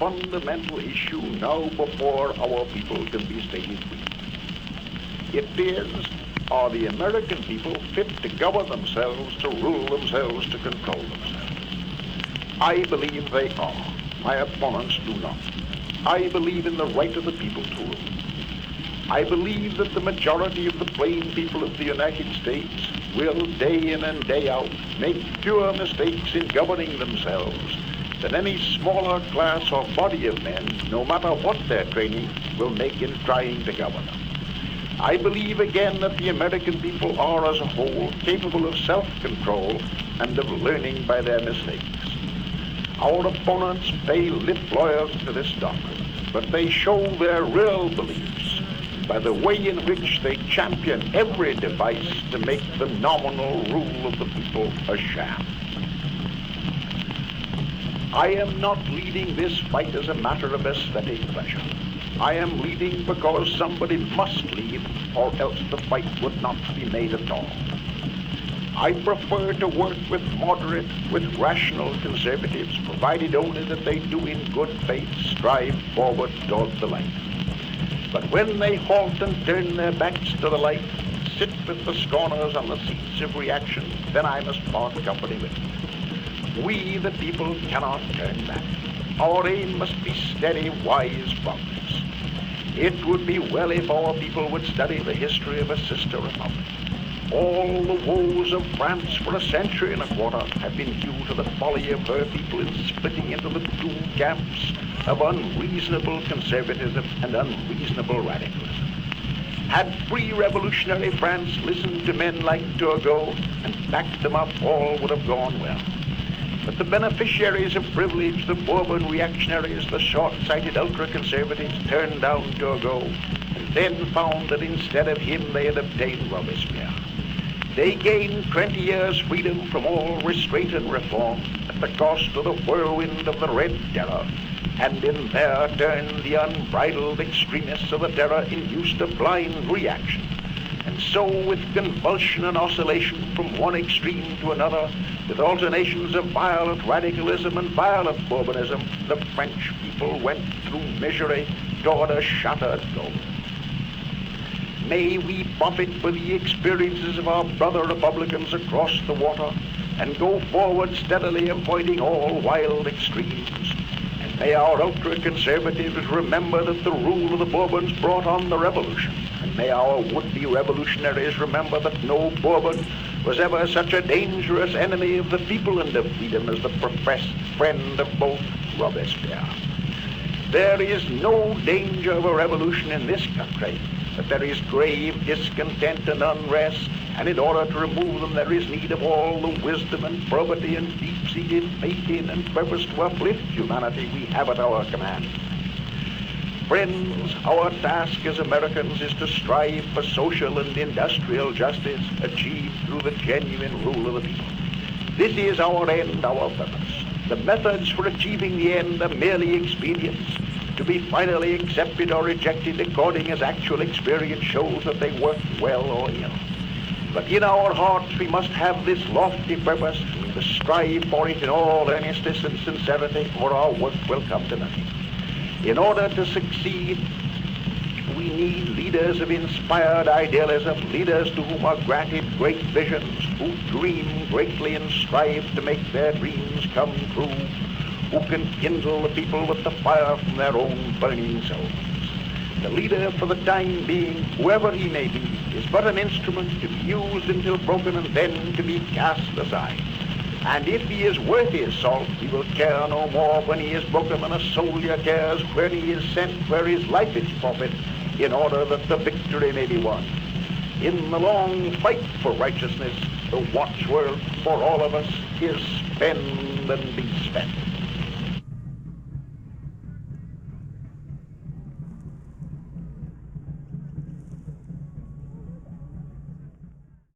fundamental issue now before our people can be stated free. It is, are the American people fit to govern themselves, to rule themselves, to control themselves? I believe they are. My opponents do not. I believe in the right of the people to rule. I believe that the majority of the plain people of the United States will, day in and day out, make fewer mistakes in governing themselves than any smaller class or body of men, no matter what their training, will make in trying to govern them. I believe again that the American people are as a whole capable of self-control and of learning by their mistakes. Our opponents pay lip loyalty to this doctrine, but they show their real beliefs by the way in which they champion every device to make the nominal rule of the people a sham. I am not leading this fight as a matter of aesthetic pleasure. I am leading because somebody must lead, or else the fight would not be made at all. I prefer to work with moderate, with rational conservatives, provided only that they do in good faith strive forward toward the light. But when they halt and turn their backs to the light, sit with the scorners on the seats of reaction, then I must part company with them. We, the people, cannot turn back. Our aim must be steady, wise progress. It would be well if our people would study the history of a sister republic. All the woes of France for a century and a quarter have been due to the folly of her people in splitting into the two camps of unreasonable conservatism and unreasonable radicalism. Had pre-revolutionary France listened to men like Turgot and backed them up, all would have gone well. But the beneficiaries of privilege, the Bourbon reactionaries, the short-sighted ultra-conservatives, turned down Turgot and then found that instead of him they had obtained Robespierre. They gained 20 years' freedom from all restraint and reform at the cost of the whirlwind of the Red Terror, and in their turn the unbridled extremists of the terror induced a blind reaction. And so, with convulsion and oscillation from one extreme to another, with alternations of violent radicalism and violent Bourbonism, the French people went through misery toward a shattered goal. May we profit by the experiences of our brother republicans across the water and go forward steadily, avoiding all wild extremes. And may our ultra-conservatives remember that the rule of the Bourbons brought on the revolution. And may our would-be revolutionaries remember that no Bourbon was ever such a dangerous enemy of the people and of freedom as the professed friend of both Robespierre. There is no danger of a revolution in this country, but there is grave discontent and unrest, and in order to remove them there is need of all the wisdom and probity and deep-seated faith in and purpose to uplift humanity we have at our command. Friends, our task as Americans is to strive for social and industrial justice achieved through the genuine rule of the people. This is our end, our purpose. The methods for achieving the end are merely expedients, to be finally accepted or rejected according as actual experience shows that they work well or ill. But in our hearts we must have this lofty purpose, to strive for it in all earnestness and sincerity, or our work will come to nothing. In order to succeed, we need leaders of inspired idealism, leaders to whom are granted great visions, who dream greatly and strive to make their dreams come true, who can kindle the people with the fire from their own burning souls. The leader, for the time being, whoever he may be, is but an instrument to be used until broken and then to be cast aside. And if he is worth his salt, he will care no more when he is broken than a soldier cares where he is sent, where his life is forfeit, in order that the victory may be won. In the long fight for righteousness, the watchword for all of us is spend and be spent.